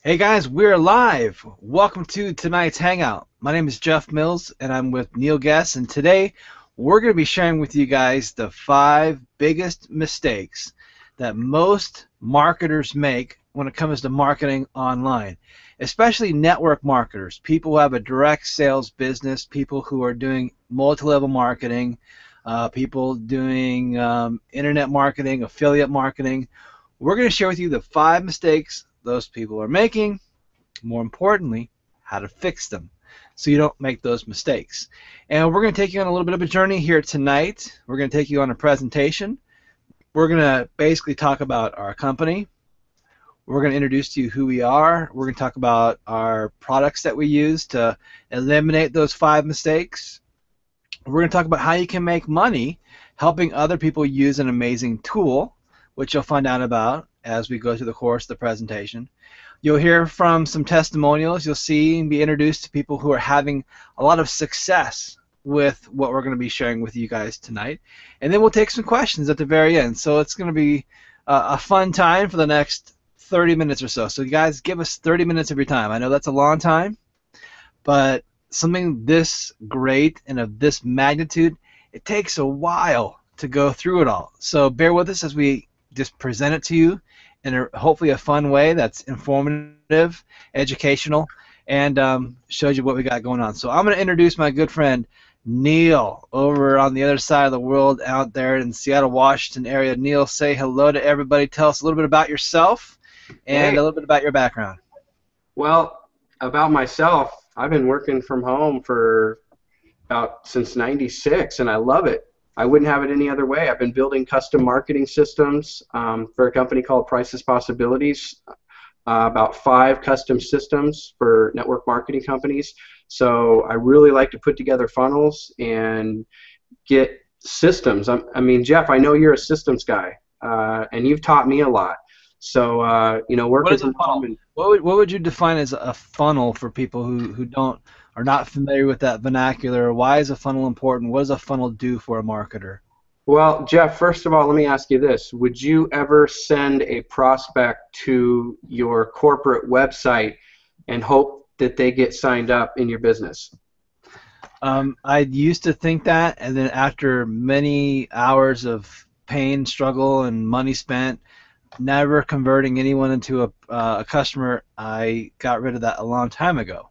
Hey guys, we're live. Welcome to tonight's Hangout. My name is Jeff Mills and I'm with Neil Guess, and today we're going to be sharing with you guys the 5 biggest mistakes that most marketers make when it comes to marketing online, especially network marketers, people who have a direct sales business, people who are doing multi-level marketing, people doing internet marketing, affiliate marketing. We're going to share with you the 5 mistakes those people are making, more importantly, how to fix them so you don't make those mistakes. And we're going to take you on a little bit of a journey here tonight. We're going to take you on a presentation. We're going to basically talk about our company. We're going to introduce to you who we are. We're going to talk about our products that we use to eliminate those 5 mistakes. We're going to talk about how you can make money helping other people use an amazing tool, which you'll find out about as we go through the course of the presentation. You'll hear from some testimonials. You'll see and be introduced to people who are having a lot of success with what we're going to be sharing with you guys tonight. And then we'll take some questions at the very end. So it's going to be a fun time for the next 30 minutes or so. So you guys give us 30 minutes of your time. I know that's a long time, but something this great and of this magnitude, it takes a while to go through it all. So bear with us as we just present it to you in hopefully a fun way that's informative, educational, and shows you what we got going on. So I'm going to introduce my good friend Neil over on the other side of the world out there in Seattle, Washington area. Neil, say hello to everybody. Tell us a little bit about yourself and a little bit about your background. Well, about myself, I've been working from home for since '96, and I love it. I wouldn't have it any other way. I've been building custom marketing systems for a company called Prices Possibilities, about 5 custom systems for network marketing companies. So I really like to put together funnels and get systems. I mean, Jeff, I know you're a systems guy, and you've taught me a lot. So, working from home. And, what would you define as a funnel for people who are not familiar with that vernacular? Why is a funnel important? What does a funnel do for a marketer? Well, Jeff, first of all, let me ask you this. Would you ever send a prospect to your corporate website and hope that they get signed up in your business? I used to think that, and then after many hours of pain, struggle, and money spent, never converting anyone into a customer, I got rid of that a long time ago.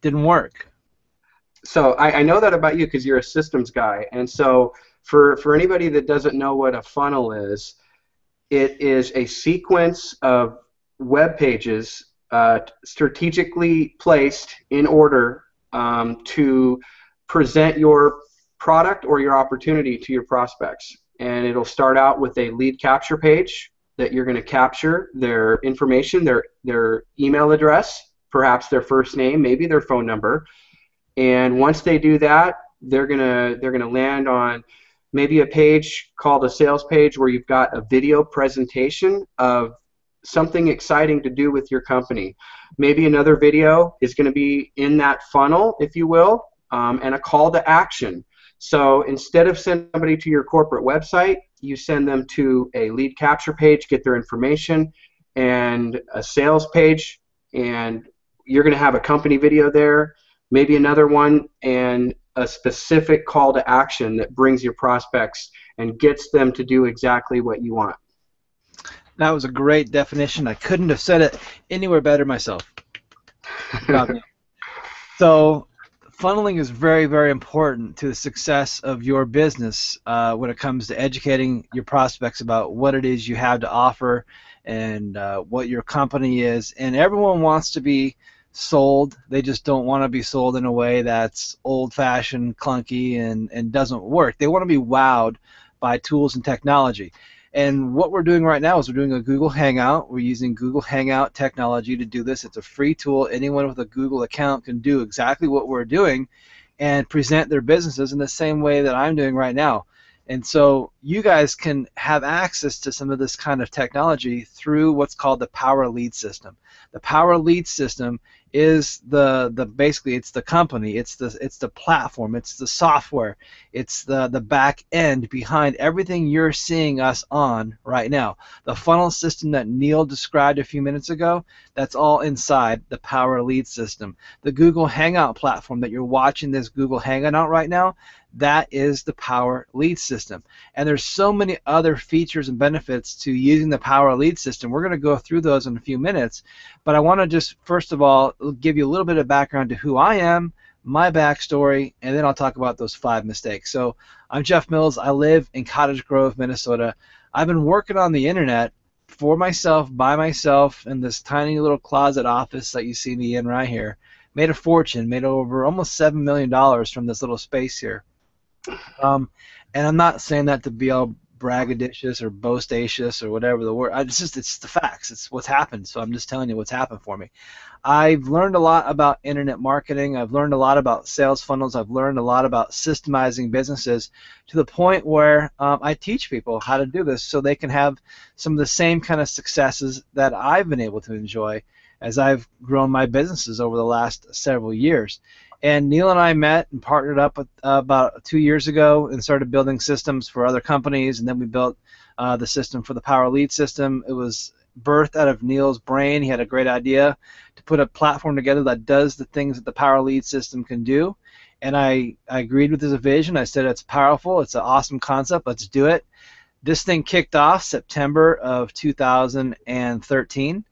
Didn't work. So I know that about you because you're a systems guy. And so for anybody that doesn't know what a funnel is, it is a sequence of web pages strategically placed in order to present your product or your opportunity to your prospects. And it'll start out with a lead capture page that you're going to capture their information, their email address, perhaps their first name, maybe their phone number. And once they do that, they're gonna land on maybe a page called a sales page where you've got a video presentation of something exciting to do with your company. Maybe another video is going to be in that funnel, if you will, and a call to action. So instead of sending somebody to your corporate website, you send them to a lead capture page, get their information, and a sales page, and you're going to have a company video there, maybe another one, and a specific call to action that brings your prospects and gets them to do exactly what you want. That was a great definition. I couldn't have said it anywhere better myself. So funneling is very, very important to the success of your business when it comes to educating your prospects about what it is you have to offer and what your company is. And everyone wants to be sold. They just don't want to be sold in a way that's old-fashioned, clunky, and doesn't work. They want to be wowed by tools and technology. And what we're doing right now is we're doing a Google Hangout. We're using Google Hangout technology to do this. It's a free tool. Anyone with a Google account can do exactly what we're doing and present their businesses in the same way that I'm doing right now. And so you guys can have access to some of this kind of technology through what's called the Power Lead System. The Power Lead System is the basically it's the company, it's the platform, it's the software, it's the back end behind everything you're seeing us on right now. The funnel system that Neil described a few minutes ago, that's all inside the Power Lead System. The Google Hangout platform that you're watching this Google Hangout right now, that is the Power Lead System. And there's so many other features and benefits to using the Power Lead System. We're going to go through those in a few minutes, but I want to just first of all give you a little bit of background to who I am, my backstory, and then I'll talk about those 5 mistakes. So I'm Jeff Mills. I live in Cottage Grove, Minnesota. I've been working on the internet for myself, by myself, in this tiny little closet office that you see me in right here. Made a fortune, made over almost $7 million from this little space here. And I'm not saying that to be all braggadocious or boastatious or whatever the word. It's the facts. It's what's happened. So I'm just telling you what's happened for me. I've learned a lot about internet marketing. I've learned a lot about sales funnels. I've learned a lot about systemizing businesses to the point where I teach people how to do this so they can have some of the same kind of successes that I've been able to enjoy as I've grown my businesses over the last several years. And Neil and I met and partnered up about 2 years ago and started building systems for other companies, and then we built the system for the Power Lead System. It was birthed out of Neil's brain. He had a great idea to put a platform together that does the things that the Power Lead System can do, and I agreed with his vision. I said it's powerful, it's an awesome concept, let's do it. This thing kicked off September of 2013,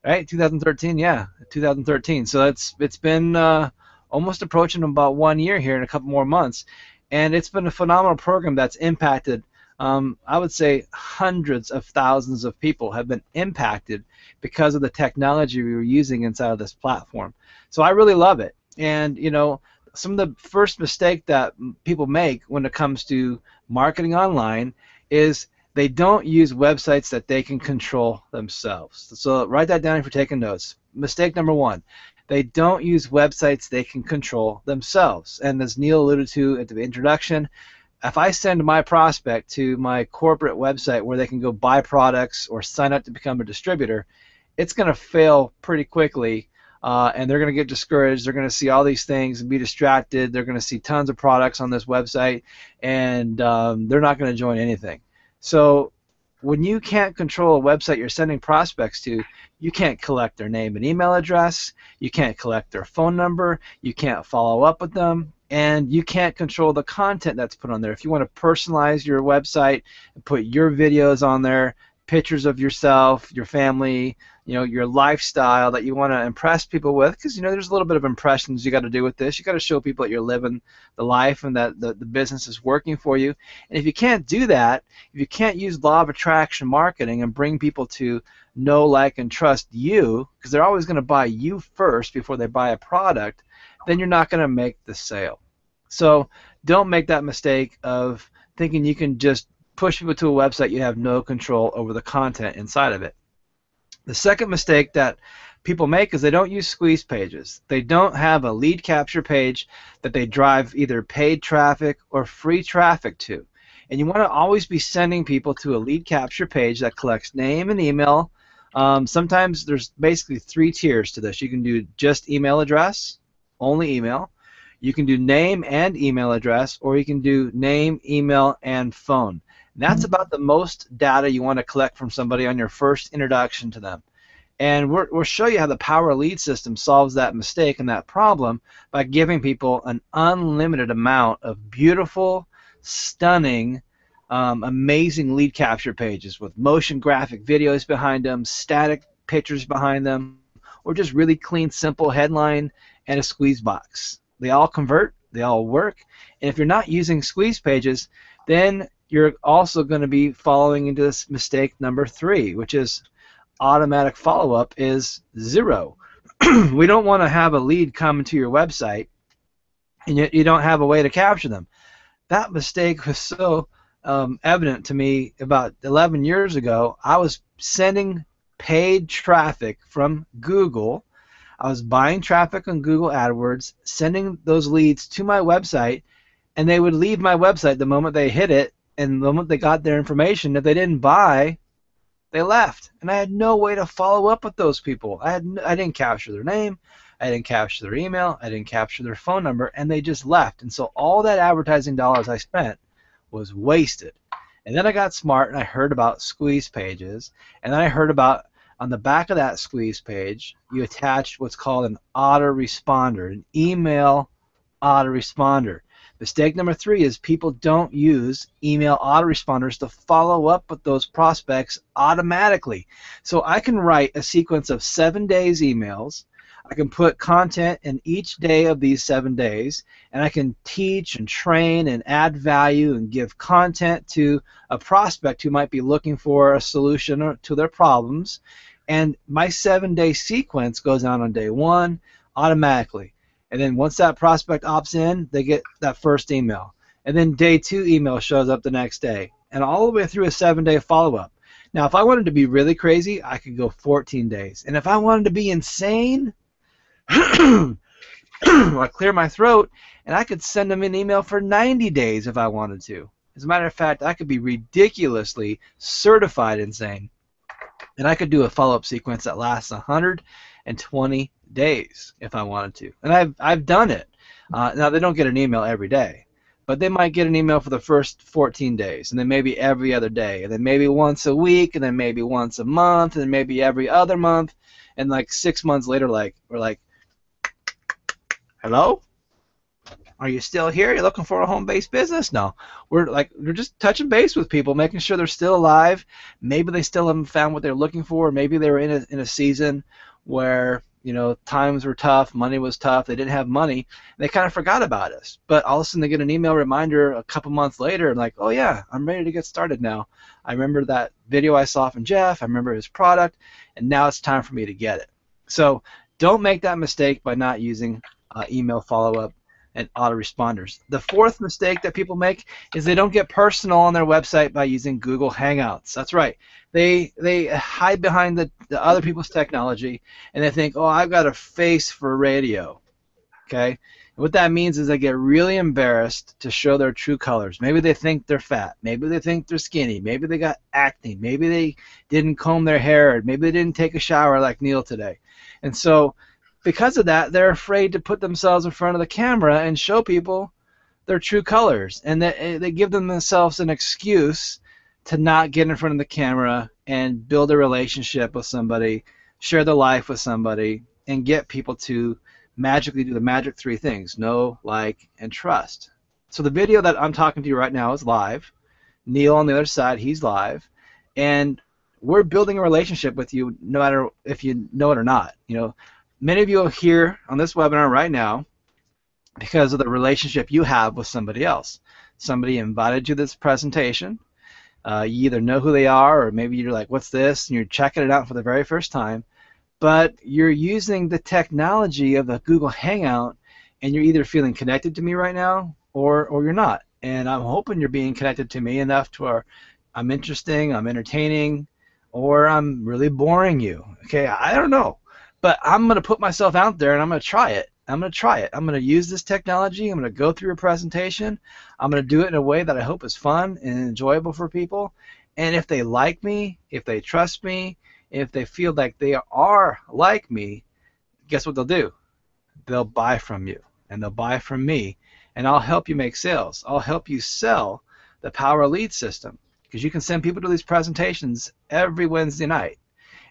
right? 2013, yeah, 2013. So it's been almost approaching about 1 year here in a couple more months, and it's been a phenomenal program that's impacted, I would say, hundreds of thousands of people have been impacted because of the technology we were using inside of this platform. So I really love it. And you know, some of the first mistake that people make when it comes to marketing online is they don't use websites that they can control themselves. So write that down if you're taking notes. Mistake number 1. They don't use websites they can control themselves. And as Neil alluded to at the introduction, if I send my prospect to my corporate website where they can go buy products or sign up to become a distributor, it's going to fail pretty quickly, and they're going to get discouraged. They're going to see all these things and be distracted. They're going to see tons of products on this website, and they're not going to join anything. So when you can't control a website you're sending prospects to, you can't collect their name and email address, you can't collect their phone number, you can't follow up with them, and you can't control the content that's put on there. If you want to personalize your website and put your videos on there, pictures of yourself, your family, you know, your lifestyle that you want to impress people with, because you know there's a little bit of impressions you got to do with this. You got to show people that you're living the life and that the business is working for you. And if you can't do that, if you can't use law of attraction marketing and bring people to know, like, and trust you, because they're always going to buy you first before they buy a product, then you're not going to make the sale. So don't make that mistake of thinking you can just push people to a website you have no control over the content inside of it. The second mistake that people make is they don't use squeeze pages. They don't have a lead capture page that they drive either paid traffic or free traffic to. And you want to always be sending people to a lead capture page that collects name and email. Sometimes there's basically 3 tiers to this. You can do just email address, only email. You can do name and email address, or you can do name, email, and phone. That's about the most data you want to collect from somebody on your first introduction to them. And we'll show you how the Power Lead System solves that mistake and that problem by giving people an unlimited amount of beautiful, stunning, amazing lead capture pages with motion graphic videos behind them, static pictures behind them, or just really clean, simple headline and a squeeze box. They all convert, they all work, and if you're not using squeeze pages, then you're also going to be falling into this mistake number 3, which is automatic follow-up is 0. We don't want to have a lead come to your website and yet you don't have a way to capture them. That mistake was so evident to me about 11 years ago. I was sending paid traffic from Google. I was buying traffic on Google AdWords, sending those leads to my website, and they would leave my website the moment they hit it, And the moment they got their information, if they didn't buy, they left, and I had no way to follow up with those people. I didn't capture their name, I didn't capture their email, I didn't capture their phone number, and they just left. And so all that advertising dollars I spent was wasted. And then I got smart and I heard about squeeze pages, and then I heard about on the back of that squeeze page you attach what's called an autoresponder, an email autoresponder. Mistake number 3 is people don't use email autoresponders to follow up with those prospects automatically. So I can write a sequence of 7 days emails. I can put content in each day of these 7 days, and I can teach and train and add value and give content to a prospect who might be looking for a solution to their problems. And my 7-day sequence goes out on day 1 automatically. And then once that prospect opts in, they get that first email. And then day 2 email shows up the next day. And all the way through a 7-day follow-up. Now, if I wanted to be really crazy, I could go 14 days. And if I wanted to be insane, I clear my throat, and I could send them an email for 90 days if I wanted to. As a matter of fact, I could be ridiculously certified insane. And I could do a follow-up sequence that lasts 120 days if I wanted to. And I've done it. Now, they don't get an email every day, but they might get an email for the first 14 days, and then maybe every other day, and then maybe once a week, and then maybe once a month, and then maybe every other month. And like 6 months later, we're like, hello? Are you still here? You're looking for a home-based business? No. We're just touching base with people, making sure they're still alive. Maybe they still haven't found what they're looking for. Maybe they were in a season where, times were tough, money was tough, they didn't have money, they kind of forgot about us. But all of a sudden they get an email reminder a couple months later and like, oh yeah, I'm ready to get started now. I remember that video I saw from Jeff, I remember his product, and now it's time for me to get it. So don't make that mistake by not using email follow-up and autoresponders. The 4th mistake that people make is they don't get personal on their website by using Google Hangouts. That's right. They hide behind the other people's technology, and they think, oh, I've got a face for radio. Okay? And what that means is they get really embarrassed to show their true colors. Maybe they think they're fat. Maybe they think they're skinny. Maybe they got acne. Maybe they didn't comb their hair. Maybe they didn't take a shower like Neil today. And so because of that, they're afraid to put themselves in front of the camera and show people their true colors. And they give themselves an excuse to not get in front of the camera and build a relationship with somebody, share their life with somebody, and get people to magically do the magic 3 things: know, like, and trust. So the video that I'm talking to you right now is live. Neil on the other side, he's live. And we're building a relationship with you no matter if you know it or not. Many of you are here on this webinar right now because of the relationship you have with somebody else. Somebody invited you to this presentation. You either know who they are, or maybe you're like, what's this? And you're checking it out for the very first time. But you're using the technology of the Google Hangout, and you're either feeling connected to me right now, or you're not. And I'm hoping you're being connected to me enough to where I'm interesting, I'm entertaining, or I'm really boring you. Okay, I don't know. But I'm going to put myself out there and I'm going to try it. I'm going to use this technology. I'm going to go through a presentation. I'm going to do it in a way that I hope is fun and enjoyable for people. And if they like me, if they trust me, if they feel like they are like me, guess what they'll do? They'll buy from you, and they'll buy from me, and I'll help you make sales. I'll help you sell the Power Lead system, because you can send people to these presentations every Wednesday night.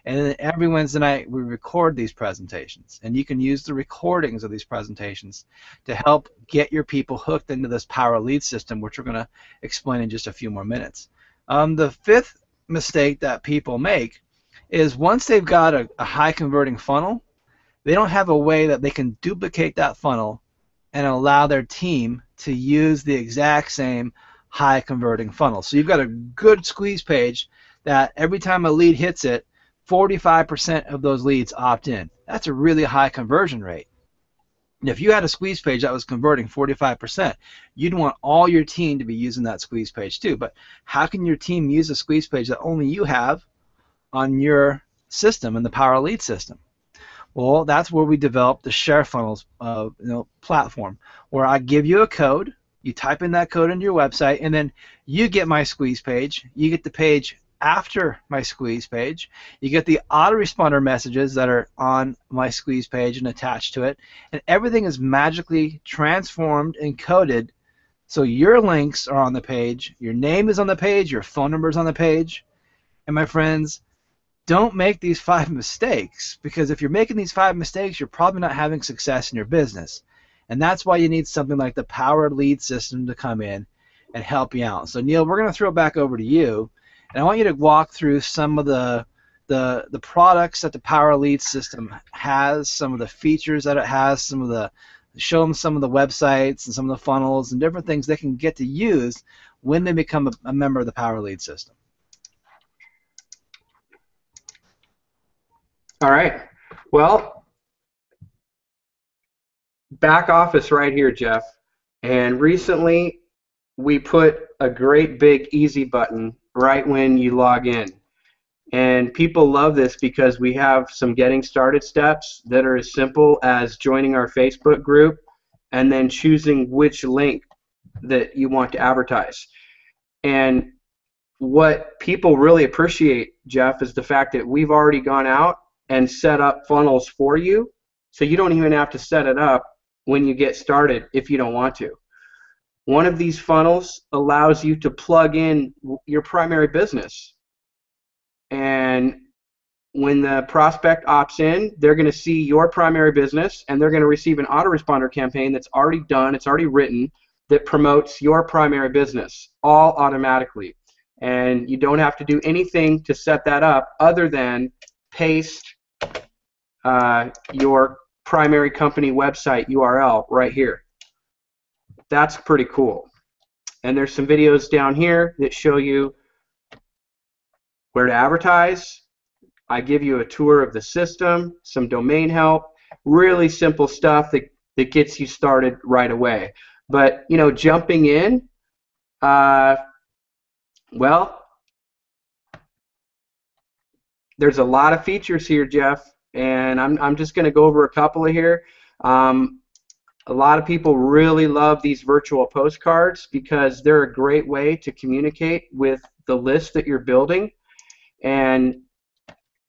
And then every Wednesday night we record these presentations, and you can use the recordings of these presentations to help get your people hooked into this Power Lead system, which we're going to explain in just a few more minutes. The 5th mistake that people make is once they've got a high converting funnel, they don't have a way that they can duplicate that funnel and allow their team to use the exact same high converting funnel. So you've got a good squeeze page that every time a lead hits it, 45% of those leads opt in. That's a really high conversion rate. And if you had a squeeze page that was converting 45%, you'd want all your team to be using that squeeze page too. But how can your team use a squeeze page that only you have on your system, in the Power Lead system? Well, that's where we developed the Share Funnels platform, where I give you a code, You type in that code into your website, and then you get my squeeze page. You get the page after my squeeze page. You get the autoresponder messages that are on my squeeze page and attached to it. And everything is magically transformed and coded so your links are on the page, your name is on the page, your phone number is on the page. And my friends, don't make these 5 mistakes, because if you're making these 5 mistakes, you're probably not having success in your business. And that's why you need something like the Power Lead system to come in and help you out. So Neil, we're going to throw it back over to you, and I want you to walk through some of the products that the Power Lead system has, some of the features that it has, show them some of the websites and some of the funnels and different things they can get to use when they become a member of the Power Lead system. All right. Well, back office right here, Jeff. And recently we put a great big easy button right when you log in. And people love this because we have some getting started steps that are as simple as joining our Facebook group and then choosing which link that you want to advertise. And what people really appreciate, Jeff, is the fact that we've already gone out and set up funnels for you, so you don't even have to set it up when you get started if you don't want to. One of these funnels allows you to plug in your primary business, and when the prospect opts in, they're going to see your primary business, and they're going to receive an autoresponder campaign that's already done, it's already written, that promotes your primary business, all automatically. And you don't have to do anything to set that up other than paste your primary company website URL right here. That's pretty cool. And there's some videos down here that show you where to advertise. I give you a tour of the system, some domain help, really simple stuff that gets you started right away. But, you know, jumping in, well, there's a lot of features here, Jeff, and I'm just going to go over a couple of here. A lot of people really love these virtual postcards because they're a great way to communicate with the list that you're building. And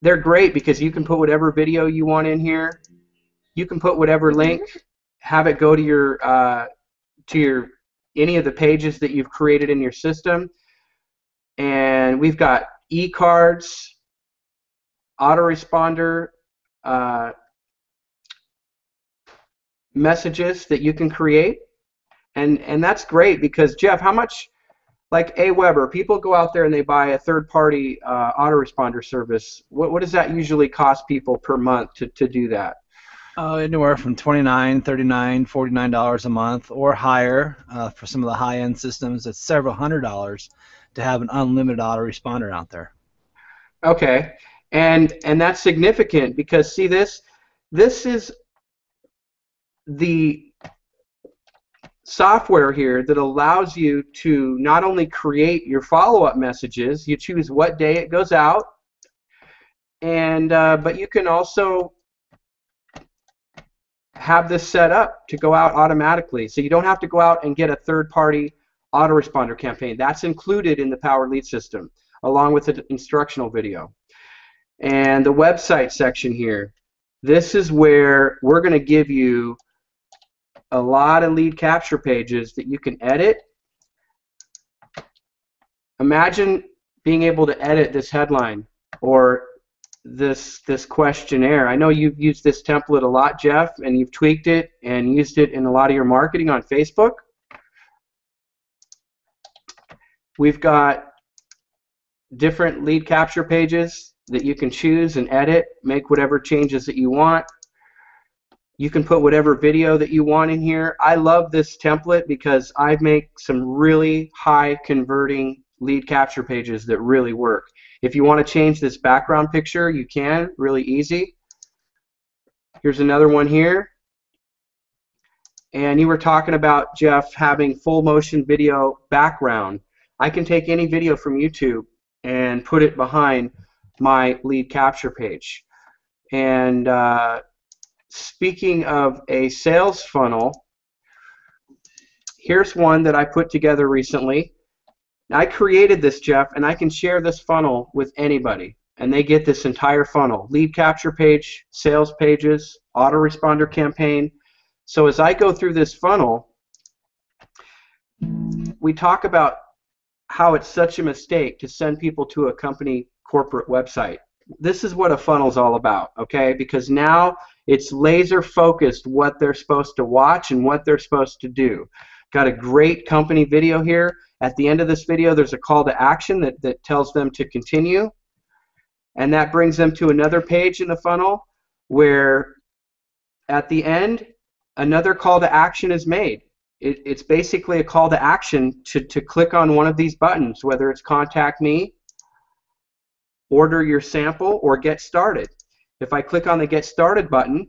they're great because you can put whatever video you want in here. You can put whatever link, have it go to your any of the pages that you've created in your system. And we've got e-cards, autoresponder messages that you can create, and that's great because, Jeff, how much, like Aweber, people go out there and they buy a third-party autoresponder service. What does that usually cost people per month to do that? Anywhere from $29, $39, $49 a month or higher. For some of the high-end systems, it's several $100s to have an unlimited autoresponder out there. Okay, and that's significant because, see, this is the software here that allows you to not only create your follow-up messages, you choose what day it goes out, and but you can also have this set up to go out automatically, so you don't have to go out and get a third-party autoresponder campaign. That's included in the Power Lead system, along with the instructional video. And the website section here, this is where we're going to give you a lot of lead capture pages that you can edit. Imagine being able to edit this headline or this questionnaire. I know you've used this template a lot, Jeff, and you've tweaked it and used it in a lot of your marketing on Facebook. We've got different lead capture pages that you can choose and edit, make whatever changes that you want. You can put whatever video that you want in here. I love this template because I make some really high converting lead capture pages that really work. If you want to change this background picture, you can, really easy. Here's another one here. And you were talking about, Jeff, having full motion video background. I can take any video from YouTube and put it behind my lead capture page. And speaking of a sales funnel, here's one that I put together recently. I created this, Jeff, and I can share this funnel with anybody, and they get this entire funnel: lead capture page, sales pages, autoresponder campaign. So as I go through this funnel, we talk about how it's such a mistake to send people to a company corporate website. This is what a funnel is all about, okay? Because now it's laser focused what they're supposed to watch and what they're supposed to do. Got a great company video here. At the end of this video, there's a call to action that tells them to continue. And that brings them to another page in the funnel where at the end, another call to action is made. It's basically a call to action to click on one of these buttons, whether it's contact me, order your sample, or get started. If I click on the get started button,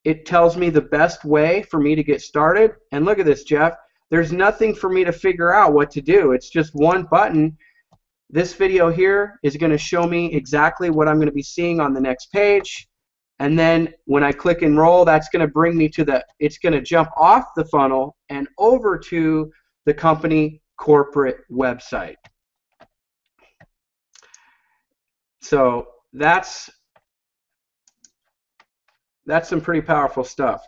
it tells me the best way for me to get started. And look at this, Jeff. There's nothing for me to figure out what to do. It's just one button. This video here is going to show me exactly what I'm going to be seeing on the next page. And then when I click enroll, that's going to bring me to it's going to jump off the funnel and over to the company corporate website. So that's some pretty powerful stuff.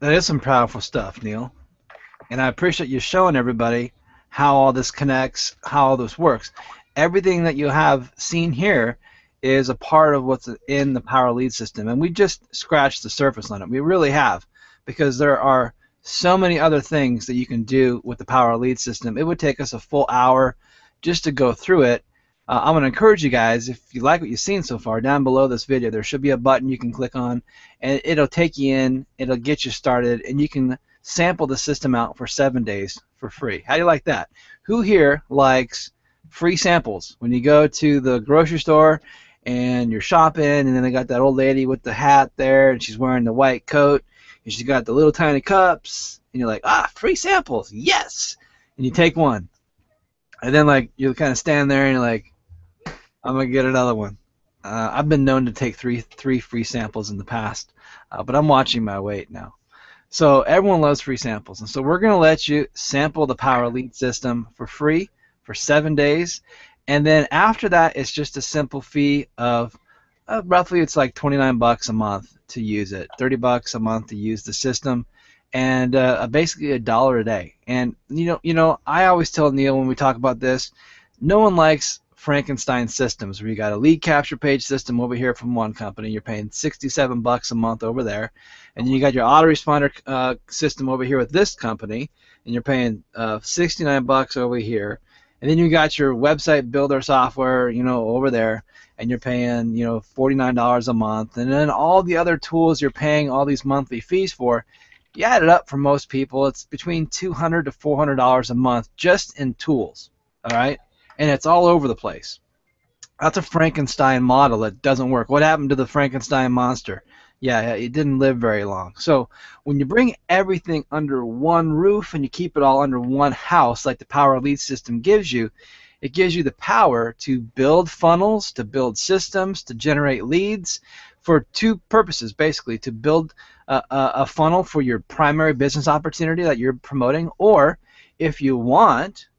That is some powerful stuff, Neil. And I appreciate you showing everybody how all this connects, how all this works. Everything that you have seen here is a part of what's in the Power Lead system. And we just scratched the surface on it. We really have, because there are so many other things that you can do with the Power Lead system. It would take us a full hour just to go through it. I'm going to encourage you guys, if you like what you've seen so far, down below this video there should be a button you can click on, and it'll take you in, it'll get you started, and you can sample the system out for 7 days for free. How do you like that? Who here likes free samples? When you go to the grocery store and you're shopping, and then they got that old lady with the hat there, and she's wearing the white coat, and she's got the little tiny cups, and you're like, ah, free samples, yes! And you take one. And then like you kind of stand there and you're like, I'm going to get another one. I've been known to take three free samples in the past, but I'm watching my weight now. So everyone loves free samples, and so we're going to let you sample the Power Lead system for free for 7 days, and then after that it's just a simple fee of roughly, it's like $29 a month to use it, $30 a month to use the system, and basically $1 a day. And you know, I always tell Neil when we talk about this, no one likes Frankenstein systems where you got a lead capture page system over here from one company, you're paying $67 a month over there, and then you got your autoresponder system over here with this company, and you're paying $69 over here, and then you got your website builder software, you know, over there, and you're paying, you know, $49 a month, and then all the other tools you're paying all these monthly fees for. You add it up, for most people, it's between $200 to $400 a month just in tools, all right? And it's all over the place. That's a Frankenstein model that doesn't work. What happened to the Frankenstein monster? Yeah, it didn't live very long. So when you bring everything under one roof and you keep it all under one house, like the Power Lead system gives you, it gives you the power to build funnels, to build systems, to generate leads for two purposes, basically: to build a funnel for your primary business opportunity that you're promoting, or if you want,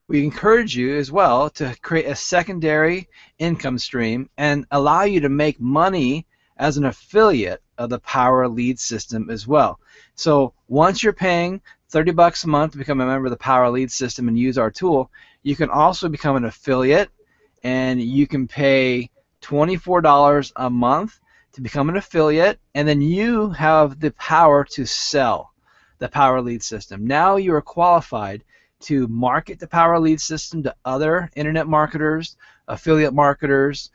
we encourage you as well to create a secondary income stream and allow you to make money as an affiliate of the Power Lead system as well. So once you're paying $30 a month to become a member of the Power Lead system and use our tool, you can also become an affiliate, and you can pay $24 a month to become an affiliate, and then you have the power to sell the Power Lead system. Now you are qualified to market the Power Lead system to other internet marketers, affiliate marketers,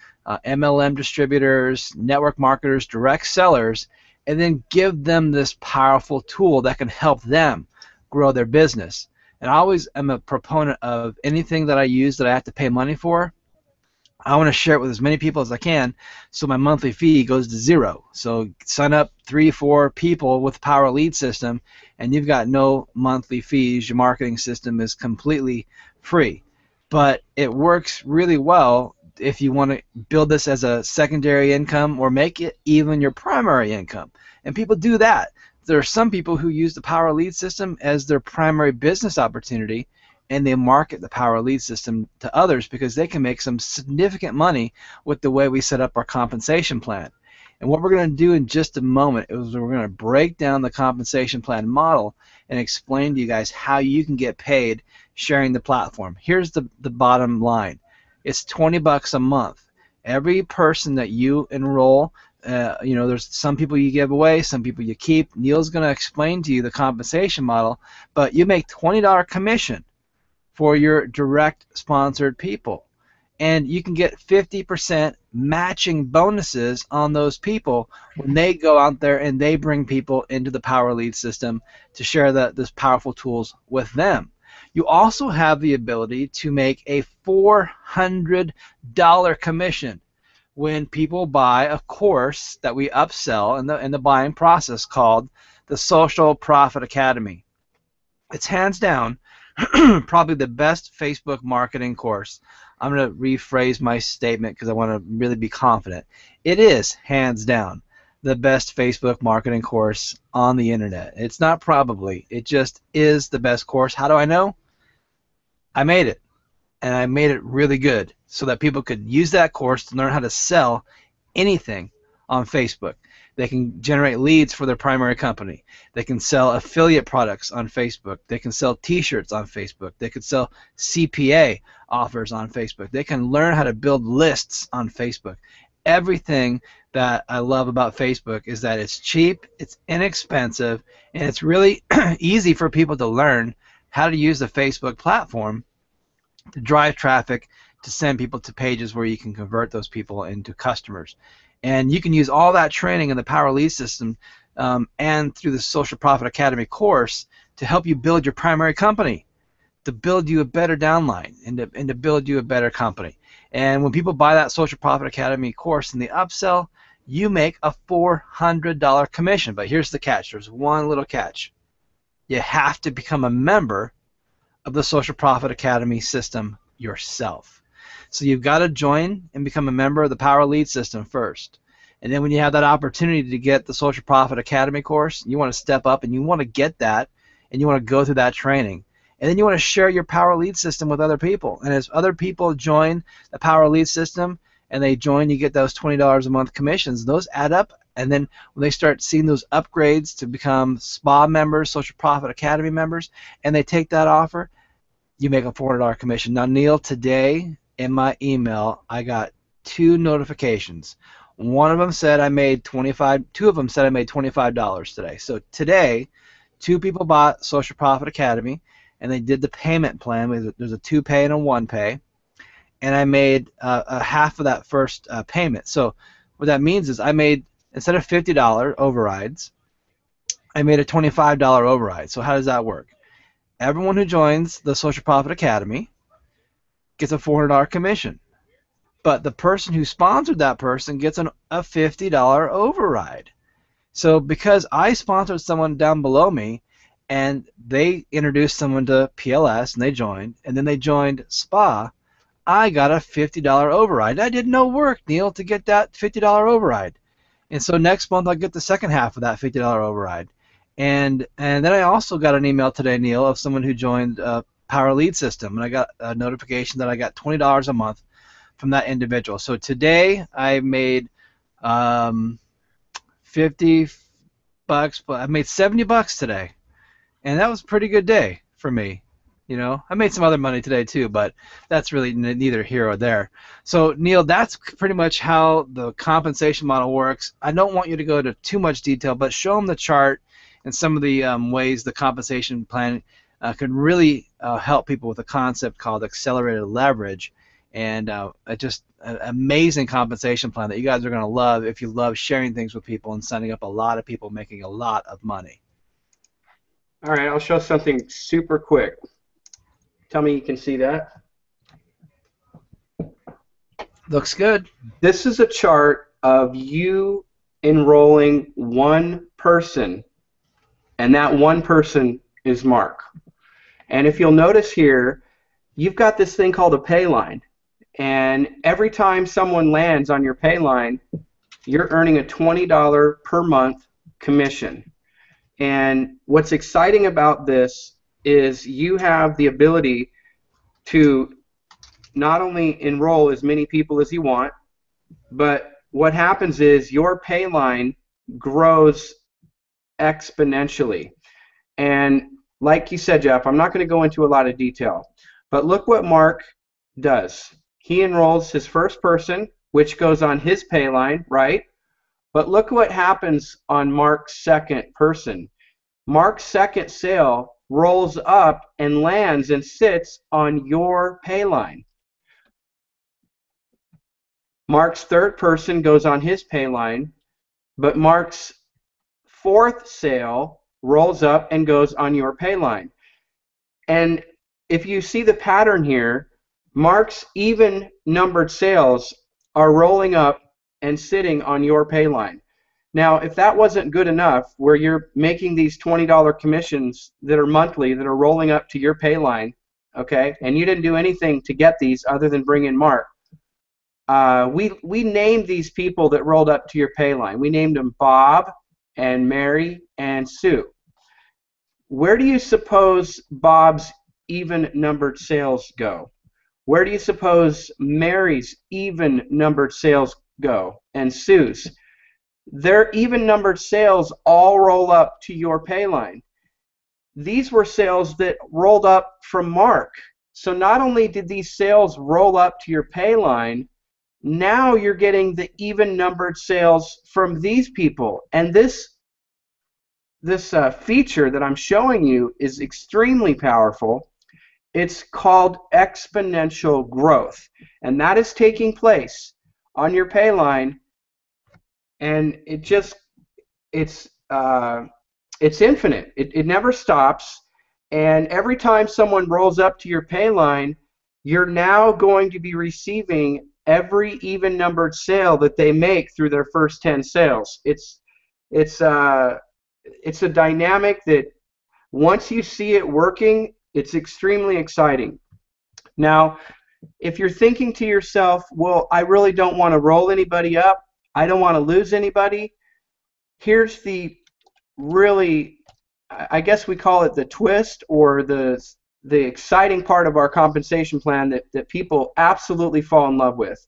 MLM distributors, network marketers, direct sellers, and then give them this powerful tool that can help them grow their business. And I always am a proponent of anything that I use that I have to pay money for, I want to share it with as many people as I can, so my monthly fee goes to zero. So sign up 3-4 people with Power Lead system, and you've got no monthly fees. Your marketing system is completely free. But it works really well if you want to build this as a secondary income or make it even your primary income. And people do that. There are some people who use the Power Lead system as their primary business opportunity, and they market the Power Lead system to others because they can make some significant money with the way we set up our compensation plan. And what we're going to do in just a moment is we're going to break down the compensation plan model and explain to you guys how you can get paid sharing the platform. Here's the bottom line. It's $20 a month. Every person that you enroll, there's some people you give away, some people you keep. Neil's going to explain to you the compensation model, but you make $20 commission for your direct sponsored people. And you can get 50% matching bonuses on those people when they go out there and they bring people into the Power Lead system to share those powerful tools with them. You also have the ability to make a $400 commission when people buy a course that we upsell in the buying process called the Social Profit Academy. It's hands down probably the best Facebook marketing course. I'm going to rephrase my statement because I want to really be confident. It is hands down the best Facebook marketing course on the internet. It's not probably. It just is the best course. How do I know? I made it, and I made it really good so that people could use that course to learn how to sell anything on Facebook. They can generate leads for their primary company. They can sell affiliate products on Facebook. They can sell t-shirts on Facebook. They can sell CPA offers on Facebook. They can learn how to build lists on Facebook. Everything that I love about Facebook is that it's cheap, it's inexpensive, and it's really easy for people to learn how to use the Facebook platform to drive traffic, to send people to pages where you can convert those people into customers. And you can use all that training in the Power Lead system and through the Social Profit Academy course to help you build your primary company, to build you a better downline, and to build you a better company. And when people buy that Social Profit Academy course in the upsell, you make a $400 commission. But here's the catch. There's one little catch. You have to become a member of the Social Profit Academy system yourself. So you've got to join and become a member of the Power Lead system first. And then when you have that opportunity to get the Social Profit Academy course, you want to step up and you want to get that and you want to go through that training. And then you want to share your Power Lead system with other people. And as other people join the Power Lead system and they join, you get those $20 a month commissions. Those add up. And then when they start seeing those upgrades to become SPA members, Social Profit Academy members, and they take that offer, you make a $400 commission. Now, Neil, today in my email, I got 2 notifications. One of them said I made two of them said I made $25 today. So today, 2 people bought Social Profit Academy, and they did the payment plan. There's a 2 pay and a 1 pay, and I made a half of that first payment. So what that means is I made, instead of $50 overrides, I made a $25 override. So how does that work? Everyone who joins the Social Profit Academy gets a $400 commission. But the person who sponsored that person gets a $50 override. So because I sponsored someone down below me and they introduced someone to PLS and they joined, and then they joined SPA, I got a $50 override. I did no work, Neil, to get that $50 override. And so next month I'll get the second half of that $50 override. And then I also got an email today, Neil, of someone who joined Power Lead system, and I got a notification that I got $20 a month from that individual. So today I made $50, but I made $70 today, and that was a pretty good day for me. You know, I made some other money today too, but that's really neither here or there. So Neil, that's pretty much how the compensation model works. I don't want you to go into too much detail, but show them the chart and some of the ways the compensation plan can really help people with a concept called accelerated leverage, and just an amazing compensation plan that you guys are going to love if you love sharing things with people and signing up a lot of people making a lot of money. All right, I'll show something super quick. Tell me you can see that. Looks good. This is a chart of you enrolling one person, and that one person is Mark. And if you'll notice here, you've got this thing called a pay line. And every time someone lands on your pay line, you're earning a $20 per month commission. And what's exciting about this is you have the ability to not only enroll as many people as you want, but what happens is your pay line grows exponentially. And like you said, Jeff, I'm not going to go into a lot of detail, but look what Mark does. He enrolls his first person, which goes on his pay line, right? But look what happens on Mark's second person. Mark's second sale rolls up and lands and sits on your pay line. Mark's third person goes on his pay line, but Mark's fourth sale rolls up and goes on your pay line. And if you see the pattern here, Mark's even numbered sales are rolling up and sitting on your pay line. Now, if that wasn't good enough, where you're making these $20 commissions that are monthly that are rolling up to your pay line, okay, and you didn't do anything to get these other than bring in Mark, we named these people that rolled up to your pay line. We named them Bob and Mary and Sue. Where do you suppose Bob's even numbered sales go? Where do you suppose Mary's even numbered sales go, and Sue's? Their even numbered sales all roll up to your pay line. These were sales that rolled up from Mark. So not only did these sales roll up to your pay line, now you're getting the even numbered sales from these people. And this feature that I'm showing you is extremely powerful. It's called exponential growth, and that is taking place on your pay line, and it's infinite. It never stops, and every time someone rolls up to your pay line, you're now going to be receiving every even numbered sale that they make through their first 10 sales. It's a dynamic that once you see it working, it's extremely exciting. Now, if you're thinking to yourself, well, I really don't want to roll anybody up, I don't want to lose anybody, here's the really, I guess we call it the twist, or the exciting part of our compensation plan that people absolutely fall in love with.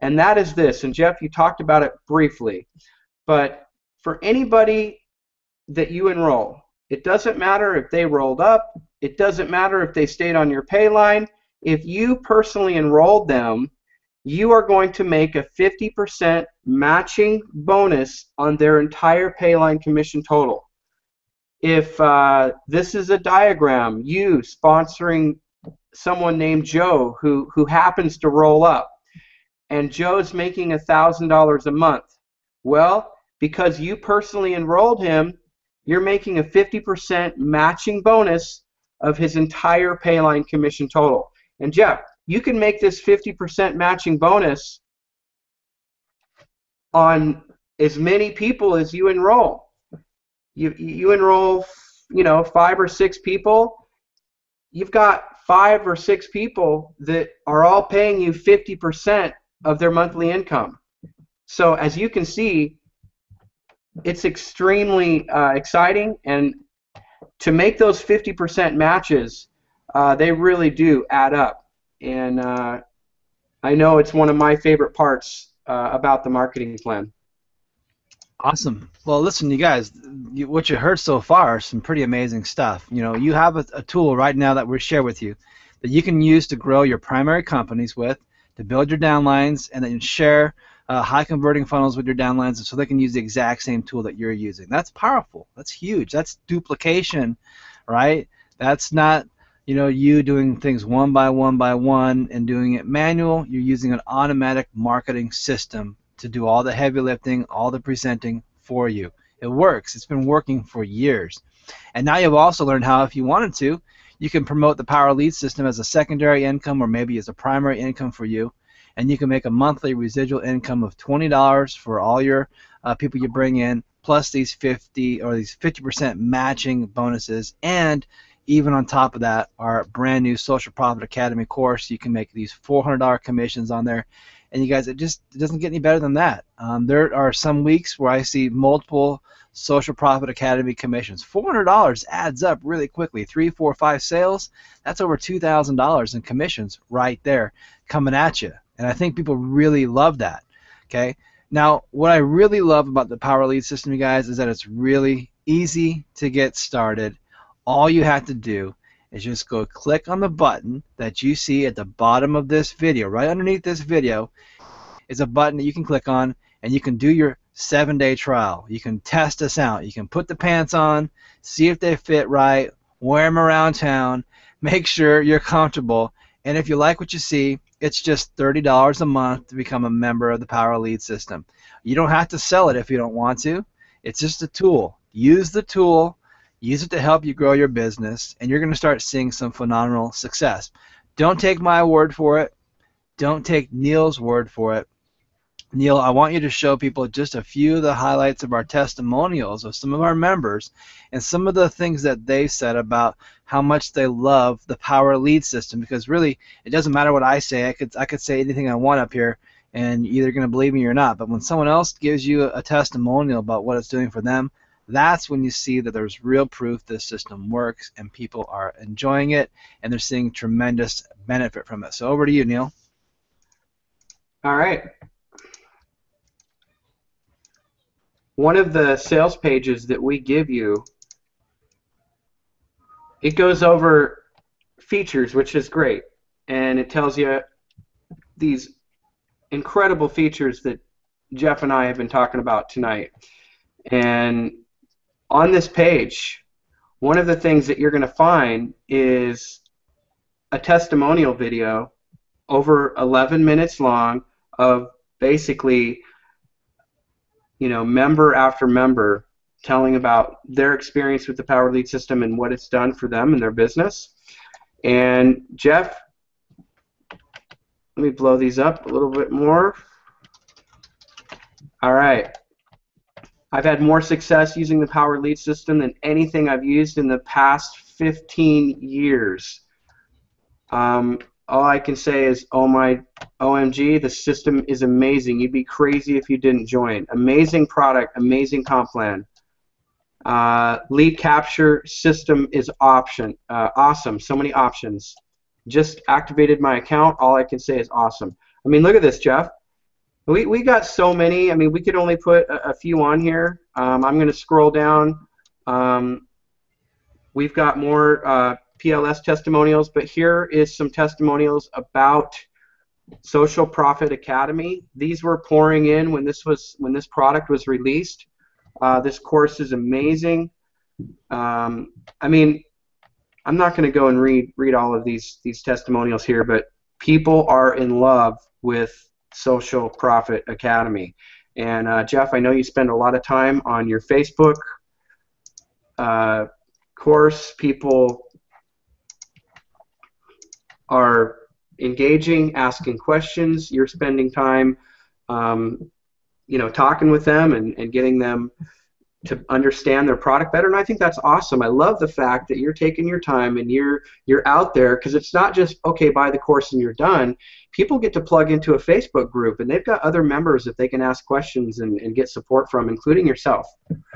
And that is this, and Jeff, you talked about it briefly, but for anybody that you enroll, it doesn't matter if they rolled up, it doesn't matter if they stayed on your pay line. If you personally enrolled them, you are going to make a 50% matching bonus on their entire pay line commission total. If this is a diagram, you sponsoring someone named Joe who happens to roll up, and Joe's making $1,000 a month. Well, because you personally enrolled him, you're making a 50% matching bonus of his entire pay line commission total. And Jeff, you can make this 50% matching bonus on as many people as you enroll. You enroll, 5 or 6 people. You've got 5 or 6 people that are all paying you 50% of their monthly income. So as you can see, it's extremely exciting, and to make those 50% matches, they really do add up. And I know it's one of my favorite parts about the marketing plan. Awesome. Well, listen, you guys, what you heard so far is some pretty amazing stuff. You have a tool right now that we'll share with you that you can use to grow your primary companies with, to build your downlines, and then share high converting funnels with your downlines so they can use the exact same tool that you're using. That's powerful. That's huge. That's duplication, right? That's not you doing things one by one and doing it manual. You're using an automatic marketing system to do all the heavy lifting, all the presenting for you. It works. It's been working for years. And now you've also learned how, if you wanted to, you can promote the Power Lead system as a secondary income or maybe as a primary income for you. And you can make a monthly residual income of $20 for all your people you bring in, plus these 50% matching bonuses. And even on top of that, our brand new Social Profit Academy course, you can make these $400 commissions on there. And you guys, it doesn't get any better than that. There are some weeks where I see multiple Social Profit Academy commissions. $400 adds up really quickly. 3, 4, 5 sales, that's over $2,000 in commissions right there coming at you. And I think people really love that. Okay. Now, what I really love about the Power Lead system, you guys, is that it's really easy to get started. All you have to do is just go click on the button that you see at the bottom of this video. Right underneath this video is a button that you can click on, and you can do your 7-day trial. You can test us out. You can put the pants on, see if they fit right, wear them around town, make sure you're comfortable, and if you like what you see, it's just $30 a month to become a member of the Power Lead system. You don't have to sell it if you don't want to. It's just a tool. Use the tool. Use it to help you grow your business, and you're going to start seeing some phenomenal success. Don't take my word for it. Don't take Neil's word for it. Neil, I want you to show people just a few of the highlights of our testimonials of some of our members and some of the things that they've said about how much they love the Power Lead system, because really it doesn't matter what I say. I could say anything I want up here, and you're either going to believe me or not. But when someone else gives you a testimonial about what it's doing for them, that's when you see that there's real proof this system works and people are enjoying it and they're seeing tremendous benefit from it. So over to you, Neil. All right. One of the sales pages that we give you, it goes over features, which is great, and it tells you these incredible features that Jeff and I have been talking about tonight. And on this page, one of the things that you're going to find is a testimonial video over 11 minutes long of basically, member after member telling about their experience with the Power Lead system and what it's done for them and their business. And Jeff, let me blow these up a little bit more. All right. I've had more success using the Power Lead system than anything I've used in the past 15 years. All I can say is, oh my OMG, the system is amazing. You'd be crazy if you didn't join. Amazing product, amazing comp plan. Lead capture system is awesome. So many options. Just activated my account. All I can say is awesome. I mean, look at this, Jeff. We got so many. I mean, we could only put a few on here. I'm going to scroll down. We've got more PLS testimonials, but here is some testimonials about Social Profit Academy. These were pouring in when this product was released. This course is amazing. I mean, I'm not going to go and read all of these testimonials here, but people are in love with Social Profit Academy. And Jeff, I know you spend a lot of time on your Facebook course. People are engaging, asking questions. You're spending time, talking with them and getting them to understand their product better, and I think that's awesome. I love the fact that you're taking your time and you're out there, because it's not just, okay, buy the course and you're done. People get to plug into a Facebook group, and they've got other members that they can ask questions and get support from, including yourself.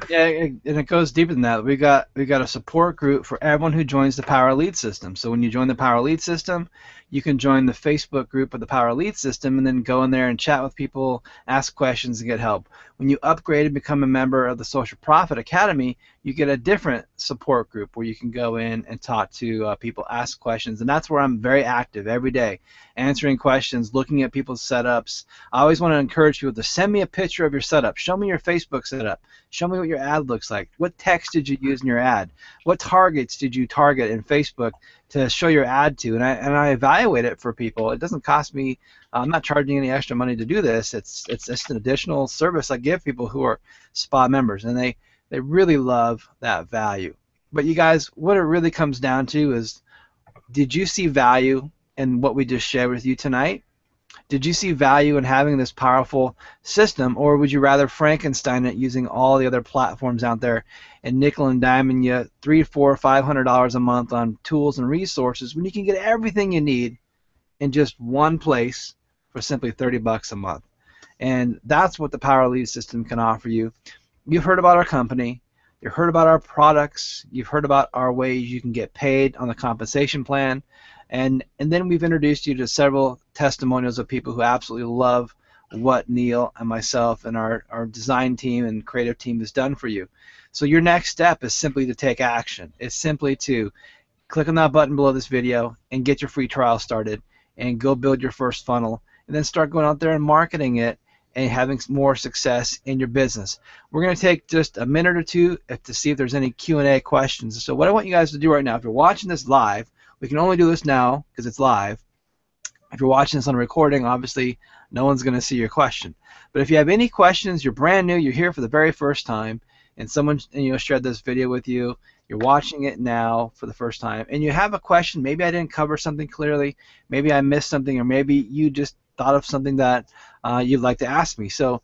Yeah, and it goes deeper than that. We got a support group for everyone who joins the Power Lead system. So when you join the Power Lead system, you can join the Facebook group of the Power Lead system and then go in there and chat with people, ask questions, and get help. When you upgrade and become a member of the Social Profit Academy, you get a different support group where you can go in and talk to people, ask questions, and that's where I'm very active every day, answering questions, looking at people's setups. I always want to encourage people to send me a picture of your setup. Show me your Facebook setup. Show me what your ad looks like. What text did you use in your ad? What targets did you target in Facebook to show your ad to? And I evaluate it for people. It doesn't cost me. I'm not charging any extra money to do this. It's just an additional service I give people who are spa members, and they really love that value. But you guys, what it really comes down to is, did you see value in what we just shared with you tonight? Did you see value in having this powerful system, or would you rather Frankenstein it using all the other platforms out there and nickel and diming you $300, $400, $500 a month on tools and resources when you can get everything you need in just one place for simply $30 a month? And that's what the Power Lead system can offer you. You've heard about our company. You've heard about our products. You've heard about our ways you can get paid on the compensation plan. And then we've introduced you to several testimonials of people who absolutely love what Neil and myself and our design team and creative team has done for you. So your next step is simply to take action. It's simply to click on that button below this video and get your free trial started and go build your first funnel, and then start going out there and marketing it and having more success in your business. We're going to take just a minute or two to see if there's any Q&A questions. So what I want you guys to do right now, if you're watching this live, we can only do this now because it's live. If you're watching this on a recording, obviously no one's going to see your question. But if you have any questions, you're brand new, you're here for the very first time, and someone shared this video with you, you're watching it now for the first time, and you have a question, maybe I didn't cover something clearly, maybe I missed something, or maybe you just thought of something that you'd like to ask me. So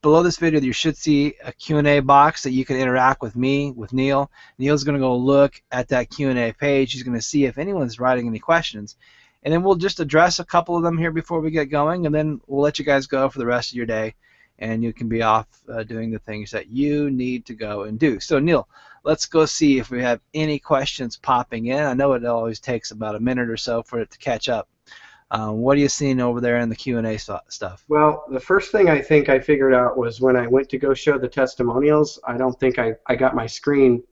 below this video, you should see a Q&A box that you can interact with me, with Neil. Neil's going to go look at that Q&A page. He's going to see if anyone's writing any questions. And then we'll just address a couple of them here before we get going, and then we'll let you guys go for the rest of your day, and you can be off doing the things that you need to go and do. So Neil, let's go see if we have any questions popping in. I know it always takes about a minute or so for it to catch up. What are you seeing over there in the Q&A stuff? Well, the first thing I think I figured out was when I went to go show the testimonials, I don't think I got my screen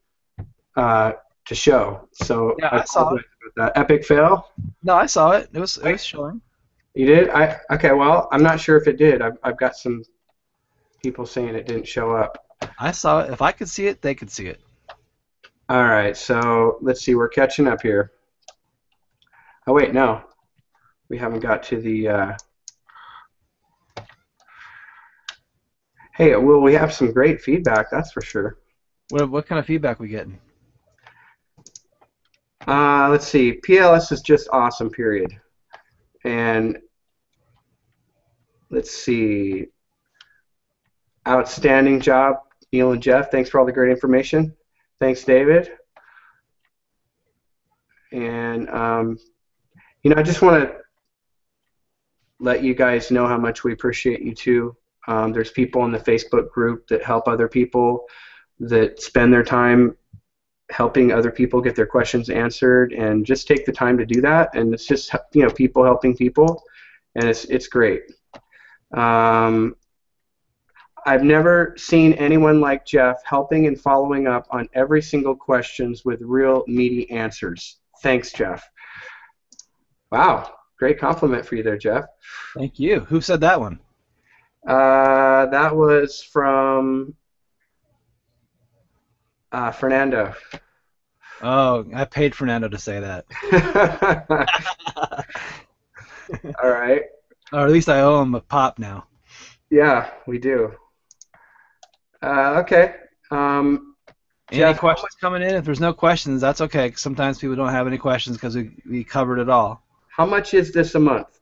to show. So yeah, I saw it. That epic fail? No, I saw it. It was showing. You did? Okay, well, I'm not sure if it did. I've got some people saying it didn't show up. I saw it. If I could see it, they could see it. All right, so let's see. We're catching up here. Oh, wait, no. We haven't got to the... Hey, well, we have some great feedback, that's for sure. What kind of feedback we getting? Let's see. PLS is just awesome, period. And let's see. Outstanding job, Neil and Jeff. Thanks for all the great information. Thanks, David. And, I just want to let you guys know how much we appreciate you, too. There's people in the Facebook group that help other people, that spend their time helping other people get their questions answered, and just take the time to do that. And it's just, people helping people, and it's great. I've never seen anyone like Jeff helping and following up on every single questions with real meaty answers. Thanks, Jeff. Wow, great compliment for you there, Jeff. Thank you. Who said that one? That was from Fernando. Oh, I paid Fernando to say that. All right. Or at least I owe him a pop now. Yeah, we do. Okay. Any questions coming in? If there's no questions, that's okay. Sometimes people don't have any questions because we covered it all. How much is this a month?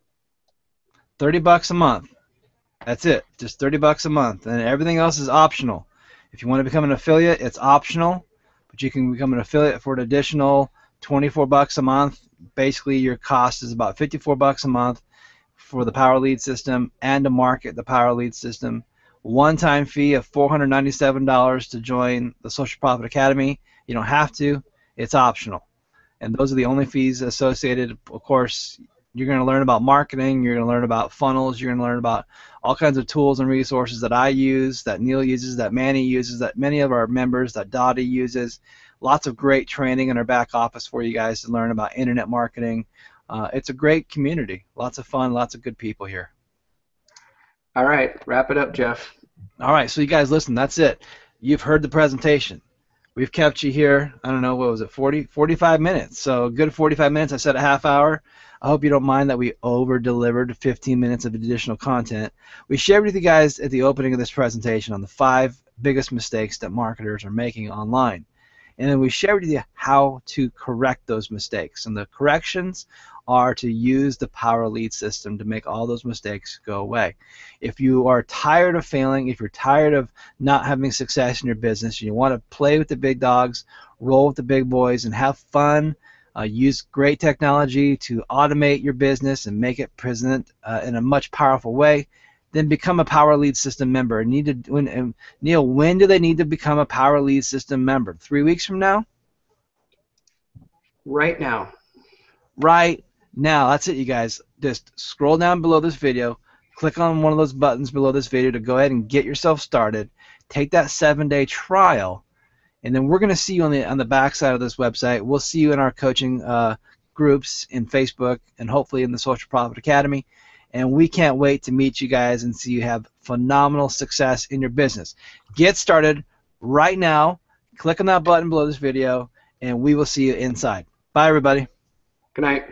$30 a month. That's it. Just $30 a month, and everything else is optional. If you want to become an affiliate, it's optional, but you can become an affiliate for an additional $24 a month. Basically, your cost is about $54 a month for the Power Lead system and to market the Power Lead system. One-time fee of $497 to join the Social Profit Academy. You don't have to. It's optional. And those are the only fees associated. Of course, you're going to learn about marketing. You're going to learn about funnels. You're going to learn about all kinds of tools and resources that I use, that Neil uses, that Manny uses, that many of our members, that Dottie uses. Lots of great training in our back office for you guys to learn about internet marketing. It's a great community. Lots of fun, lots of good people here. All right, wrap it up, Jeff. All right, so you guys listen, that's it. You've heard the presentation. We've kept you here, I don't know, what was it, 45 minutes. So a good 45 minutes. I said a half hour. I hope you don't mind that we over-delivered 15 minutes of additional content. We shared with you guys at the opening of this presentation on the 5 biggest mistakes that marketers are making online. And then we shared with you how to correct those mistakes. And the corrections are to use the Power Lead system to make all those mistakes go away. If you are tired of failing, if you're tired of not having success in your business, you want to play with the big dogs, roll with the big boys, and have fun, use great technology to automate your business and make it present in a much powerful way, then become a Power Lead System member. Neil, when do they need to become a Power Lead System member? 3 weeks from now? Right now. Right now. That's it, you guys. Just scroll down below this video, click on one of those buttons below this video to go ahead and get yourself started. Take that 7-day trial, and then we're going to see you on the back side of this website. We'll see you in our coaching groups in Facebook and hopefully in the Social Profit Academy. And we can't wait to meet you guys and see you have phenomenal success in your business. Get started right now. Click on that button below this video, and we will see you inside. Bye, everybody. Good night.